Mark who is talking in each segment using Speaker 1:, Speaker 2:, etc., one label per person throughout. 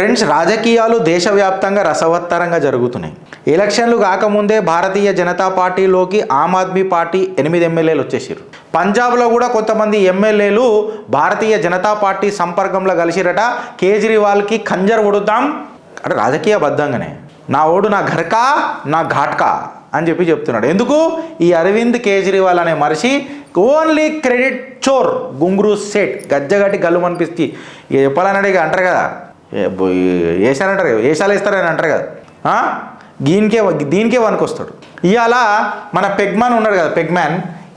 Speaker 1: Friends, రాజకీయాలు దేశవ్యాప్తంగా రసవత్తరంగా జరుగుతున్నాయి. ఎలక్షన్లు కాకముందే భారతీయ జనతా పార్టీలోకి ఆమ్ ఆద్మీ పార్టీ 8 ఎమ్మెల్యేలు వచ్చేసారు. పంజాబ్లో కూడా కొంతమంది ఎమ్మెల్యేలు భారతీయ జనతా పార్టీ సంపర్కంలో కలిసిరట. కేజ్రీవాల్కి ఖంజర్ కొడుద్దాం అంటే రాజకీయబద్ధంగానే, నా ఓడు నా ఘర్కా నా ఘాట్కా అని చెప్తున్నాడు. ఎందుకు? ఈ అరవింద్ కేజ్రీవాల్ అనే మనిషి ఓన్లీ క్రెడిట్ చోర్, గుంగురు సెట్, గజ్జగట్టి గల్లు అనిపిస్తే చెప్పాలని ఇక అంటారు కదా, వేసాలంటారు కదా, వేషాలు వేస్తారని అంటారు కదా, దీనికే వనుకొస్తాడు. ఇవాళ మన పెగ్మ్యాన్ ఉన్నాడు కదా,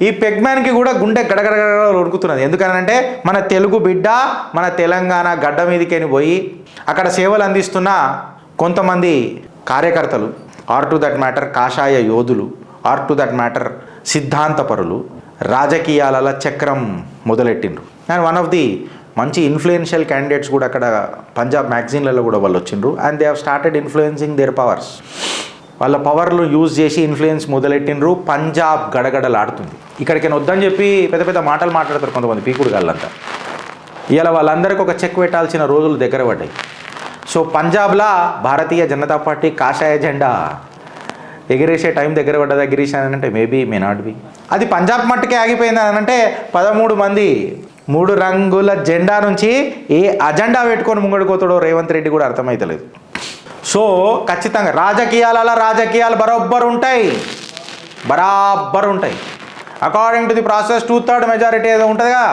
Speaker 1: ఈ పెగ్మ్యాన్కి కూడా గుండె గడగడగడ ఉరుకుతున్నది. ఎందుకనంటే మన తెలుగు బిడ్డ మన తెలంగాణ గడ్డ మీదకి పోయి అక్కడ సేవలు అందిస్తున్న కొంతమంది కార్యకర్తలు, ఆర్ టు దట్ మ్యాటర్ కాషాయ యోధులు, ఆర్ టు దట్ మ్యాటర్ సిద్ధాంతపరులు రాజకీయాల చక్రం మొదలెట్టిండ్రు. అండ్ వన్ ఆఫ్ ది మంచి ఇన్ఫ్లుయెన్షియల్ క్యాండిడేట్స్ కూడా అక్కడ పంజాబ్ మ్యాగజైన్లలో కూడా వాళ్ళు వచ్చిండ్రు. And they have started influencing their powers. వాళ్ళ పవర్లు యూజ్ చేసి ఇన్ఫ్లుయెన్స్ మొదలెట్టిండ్రు. పంజాబ్ గడగడలాడుతుంది. ఇక్కడికి వద్దని చెప్పి పెద్ద పెద్ద మాటలు మాట్లాడతారు కొంతమంది పీకుడు గాళ్ళంతా. ఇవాళ వాళ్ళందరికీ ఒక చెక్ పెట్టాల్సిన రోజులు దగ్గర పడ్డాయి. సో పంజాబ్లో భారతీయ జనతా పార్టీ కాషాయ జెండా ఎగిరేసే టైం దగ్గర పడ్డది. ఎగిరేసానంటే మేబీ మే నాట్ బి. అది పంజాబ్ మట్టుకే ఆగిపోయింది అనంటే 13 మంది 3 రంగుల జెండా నుంచి ఏ అజెండా పెట్టుకొని ముంగడిపోతాడో రేవంత్ రెడ్డి కూడా అర్థమవుతలేదు. సో ఖచ్చితంగా రాజకీయాలు బరాబర్ ఉంటాయి. According to the process 2/3 majority ఏదో ఉంటుందిగా,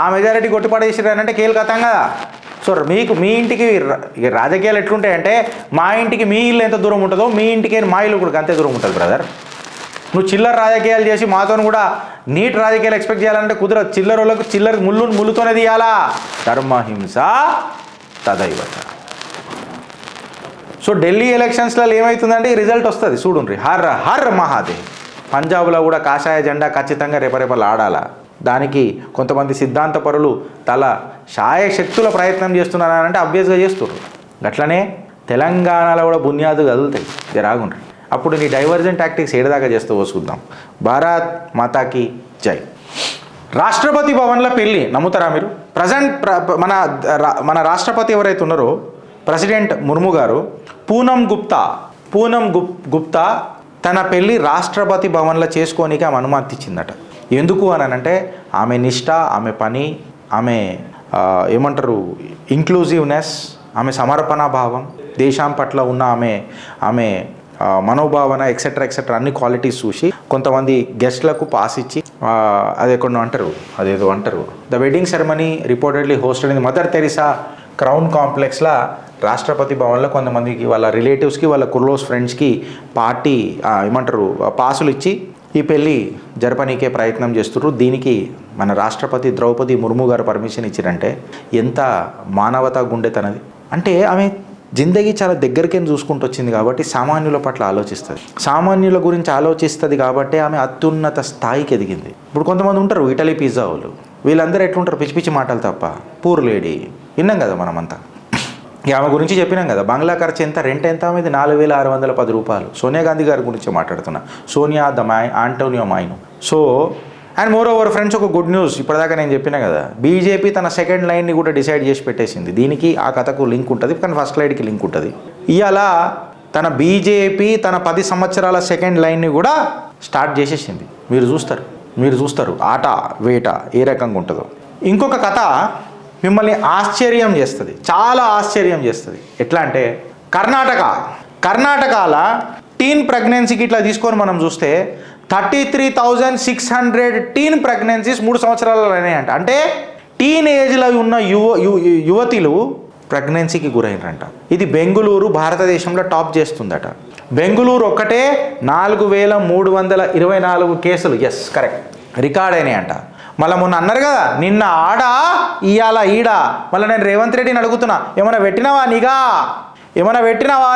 Speaker 1: ఆ మెజారిటీ కొట్టిపడేసిరనంటే కీలకతం కదా. సో మీ ఇంటికి రాజకీయాలు ఎట్లుంటాయంటే, మా ఇంటికి మీ ఇల్లు ఎంత దూరం ఉంటుందో మీ ఇంటికి మా ఇల్లు కూడా అంతే దూరం ఉంటుంది బ్రదర్. నువ్వు చిల్లర రాజకీయాలు చేసి మాతో కూడా నీట్ రాజకీయాలు ఎక్స్పెక్ట్ చేయాలంటే కుదరదు. చిల్లర వాళ్ళకు చిల్లర ముళ్ళుతోనే తీయాలా. ధర్మహింస తదైవచ. సో ఢిల్లీ ఎలక్షన్స్లలో ఏమవుతుందంటే ఈ రిజల్ట్ వస్తుంది చూడండి. హర్ మహాదేవ్. పంజాబ్లో కూడా కాషాయ జెండా ఖచ్చితంగా రేపరేపలు ఆడాలా. దానికి కొంతమంది సిద్ధాంతపరులు తల శాయశక్తుల ప్రయత్నం చేస్తున్నారంటే అబ్వియస్గా చేస్తున్నారు. అట్లనే తెలంగాణలో కూడా బునియాదు కదులుతాయి. జరాగుండ్రి. అప్పుడు నీ డైవర్జెంట్ టాక్టిక్స్ ఏడదాకా చేస్తూ చూద్దాం. భారత్ మాతాకి జై. రాష్ట్రపతి భవన్లో పెళ్ళి నమ్ముతారా మీరు? మన రాష్ట్రపతి ఎవరైతే ఉన్నారో ప్రెసిడెంట్ ముర్ము గారు, పూనం గుప్తా తన పెళ్ళి రాష్ట్రపతి భవన్లో చేసుకోనికి ఆమె అనుమతి ఇచ్చిందట. ఎందుకు అనంటే ఆమె నిష్ఠ, ఆమె పని, ఆమె ఏమంటారు ఇంక్లూజివ్నెస్, ఆమె సమర్పణ భావం, దేశం పట్ల ఉన్న ఆమె మనోభావన ఎక్సెట్రా అన్ని క్వాలిటీస్ చూసి కొంతమంది గెస్ట్లకు పాస్ ఇచ్చి అదేదో అంటారు the wedding ceremony reportedly hosted in Mother Teresa crown కాంప్లెక్స్లో రాష్ట్రపతి భవన్లో కొంతమందికి వాళ్ళ రిలేటివ్స్కి వాళ్ళ క్లోజ్ ఫ్రెండ్స్కి పార్టీ పాసులు ఇచ్చి ఈ పెళ్ళి జరపనీకే ప్రయత్నం చేస్తున్నారు. దీనికి మన రాష్ట్రపతి ద్రౌపది ముర్ము గారు పర్మిషన్ ఇచ్చారంటే ఎంత మానవతా గుండె తనది. అంటే ఆమె జిందగీ చాలా దగ్గరికే చూసుకుంటూ వచ్చింది కాబట్టి సామాన్యుల పట్ల ఆలోచిస్తుంది, సామాన్యుల గురించి ఆలోచిస్తుంది కాబట్టి ఆమె అత్యున్నత స్థాయికి ఎదిగింది. ఇప్పుడు కొంతమంది ఉంటారు ఇటలీ పిజ్జా వాళ్ళు, వీళ్ళందరూ ఎట్లుంటారు పిచ్చి పిచ్చి మాటలు తప్ప. పూర్ లేడీ విన్నాం కదా మనమంతా. ఆమె గురించి చెప్పినాం కదా, బంగ్లా ఖర్చు ఎంత, రెంట్ ఎంత, ఆమెది 4,610 రూపాయలు. సోనియా గాంధీ గారి గురించి మాట్లాడుతున్నా, Sonia Antonio mine. So and more over friends, ఒక గుడ్ న్యూస్. ఇప్పటిదాకా నేను చెప్పినా కదా, బీజేపీ తన సెకండ్ లైన్ని కూడా డిసైడ్ చేసి పెట్టేసింది. దీనికి ఆ కథకు లింక్ ఉంటుంది, కానీ ఫస్ట్ లైన్కి లింక్ ఉంటుంది. ఇవాళ తన బీజేపీ తన 10 సంవత్సరాల సెకండ్ లైన్ని కూడా స్టార్ట్ చేసేసింది. మీరు చూస్తారు ఆట వేట ఏ రకంగా ఉంటుందో. ఇంకొక కథ మిమ్మల్ని ఆశ్చర్యం చేస్తుంది, చాలా ఆశ్చర్యం చేస్తుంది. ఎట్లా అంటే కర్ణాటకలో టీన్ ప్రెగ్నెన్సీకి ఇట్లా తీసుకొని మనం చూస్తే 33,600 టీన్ ప్రెగ్నెన్సీస్ 3 సంవత్సరాలలో అయినాయంట. అంటే టీన్ ఏజ్లో ఉన్న యువతులు ప్రెగ్నెన్సీకి గురైనరంట. ఇది బెంగుళూరు భారతదేశంలో టాప్ చేస్తుందట. బెంగుళూరు ఒక్కటే 4,324 కేసులు కరెక్ట్ రికార్డ్ అయినాయంట. మళ్ళీ మొన్న అన్నారు కదా, నిన్న ఆడ ఇవాళ ఈడ. మళ్ళీ నేను రేవంత్ రెడ్డిని అడుగుతున్నా, ఏమైనా పెట్టినావా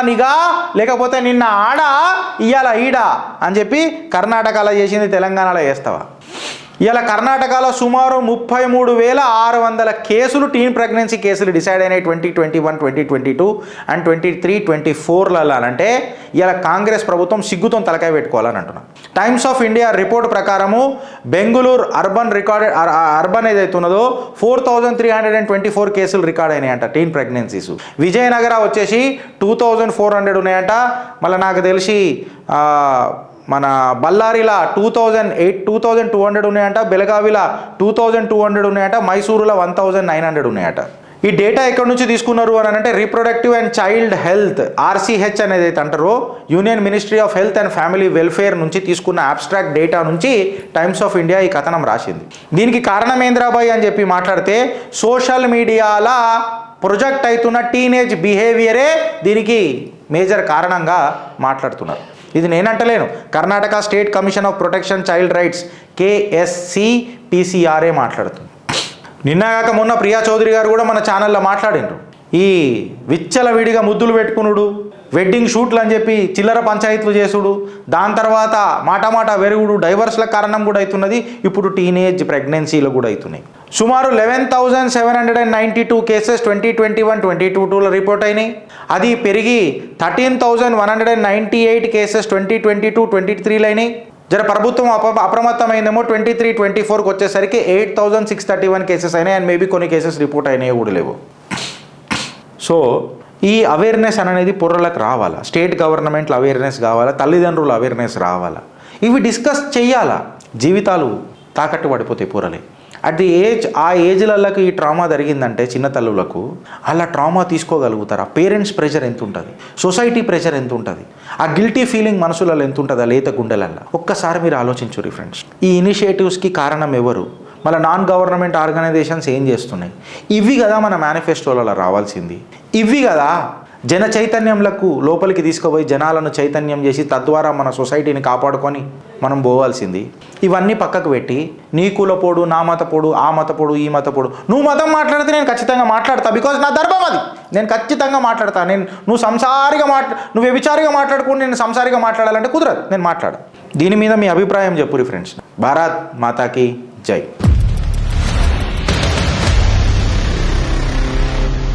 Speaker 1: నిఘా లేకపోతే నిన్న ఆడ ఇవాళ ఈడ అని చెప్పి కర్ణాటకలో చేసింది తెలంగాణలో చేస్తావా? ఇలా కర్ణాటకలో సుమారు 33,600 కేసులు టీన్ ప్రెగ్నెన్సీ కేసులు డిసైడ్ అయినాయి 2021, 2022 అండ్ 23-24లలో. అంటే ఇలా కాంగ్రెస్ ప్రభుత్వం సిగ్గుతో తలకాయ పెట్టుకోవాలని అంటున్నాను. టైమ్స్ ఆఫ్ ఇండియా రిపోర్ట్ ప్రకారము బెంగళూరు అర్బన్ ఏదైతే ఉన్నదో 4,324 కేసులు రికార్డ్ అయినాయంట టీన్ ప్రెగ్నెన్సీస్. విజయనగర వచ్చేసి 2,400 ఉన్నాయంట. మళ్ళీ నాకు తెలిసి మన బళ్ళారిలో 2,200 ఉన్నాయంట, బెళగావిలో 2,200 ఉన్నాయంట, మైసూరులో 1,900 ఉన్నాయట. ఈ డేటా ఎక్కడి నుంచి తీసుకున్నారు అని అంటే reproductive and child health RCH అనేది అయితే అంటారో union ministry of health and family welfare నుంచి తీసుకున్న అబ్స్ట్రాక్ట్ డేటా నుంచి టైమ్స్ ఆఫ్ ఇండియా ఈ కథనం రాసింది. దీనికి కారణం ఏంద్రాబాయ్ అని చెప్పి మాట్లాడితే సోషల్ మీడియాలో ప్రొజెక్ట్ అవుతున్న టీనేజ్ బిహేవియరే దీనికి మేజర్ కారణంగా మాట్లాడుతున్నారు. ఇది నేనంటలేను, Karnataka state commission of protection child rights KSCPCRA మాట్లాడుతుంది. నిన్నగాక మొన్న ప్రియా చౌదరి గారు కూడా మన ఛానల్లో మాట్లాడినారు. ఈ విచ్చలవిడిగా ముద్దులు పెట్టుకునుడు, వెడ్డింగ్ షూట్లు అని చెప్పి చిల్లర పంచాయతీలు చేసుడు, దాని తర్వాత మాట వెరుగుడు, డైవర్స్ల కారణం కూడా అవుతున్నది. ఇప్పుడు టీనేజ్ ప్రెగ్నెన్సీలు కూడా అవుతున్నాయి. సుమారు 11,792 కేసెస్ 2021-22లో రిపోర్ట్ అయినాయి. అది పెరిగి 13,198 కేసెస్ 2022-23లో అయినాయి. జర ప్రభుత్వం అప్రమత్తమైందేమో 23-24కి వచ్చేసరికి 8,631 కేసెస్ అయినాయి. అండ్ మేబీ కొన్ని కేసెస్ రిపోర్ట్ అయినాయి కూడా లేవు. సో ఈ అవేర్నెస్ అనేది పొర్రలకు రావాలా, స్టేట్ గవర్నమెంట్లు అవేర్నెస్ కావాలా, తల్లిదండ్రులు అవేర్నెస్ రావాలా, ఇవి డిస్కస్ చెయ్యాలా. జీవితాలు తాకట్టు పడిపోతాయి పొరలే. అట్ ది ఆ ఏజ్లకి ఈ ట్రామా జరిగిందంటే చిన్న తల్లులకు అలా ట్రామా తీసుకోగలుగుతారు. ఆ పేరెంట్స్ ప్రెషర్ ఎంత ఉంటుంది, సొసైటీ ప్రెషర్ ఎంత ఉంటుంది, ఆ గిల్టీ ఫీలింగ్ మనసులలో ఎంత ఉంటుంది, ఆ లేత గుండెలల్లో. ఒక్కసారి మీరు ఆలోచించుర్రి ఫ్రెండ్స్. ఈ ఇనిషియేటివ్స్కి కారణం ఎవరు? మళ్ళీ నాన్ గవర్నమెంట్ ఆర్గనైజేషన్స్ ఏం చేస్తున్నాయి? ఇవి కదా మన మేనిఫెస్టోలలో రావాల్సింది. ఇవి కదా జన చైతన్యంలకు లోపలికి తీసుకుపోయి జనాలను చైతన్యం చేసి తద్వారా మన సొసైటీని కాపాడుకొని మనం పోవాల్సింది. ఇవన్నీ పక్కకు పెట్టి నీ కులపోడు, నా మతపోడు, ఆ మతపోడు, ఈ మతపోడు. నువ్వు మతం మాట్లాడితే నేను ఖచ్చితంగా మాట్లాడతా, బికాజ్ నా ధర్మం అది. నేను ఖచ్చితంగా మాట్లాడతా. నువ్వు వ్యభిచారిగా మాట్లాడుకుంటూ నేను సంసారిగా మాట్లాడాలంటే కుదరదు, నేను మాట్లాడ. దీని మీద మీ అభిప్రాయం చెప్పురి ఫ్రెండ్స్. భారత్ మాతాకి జై.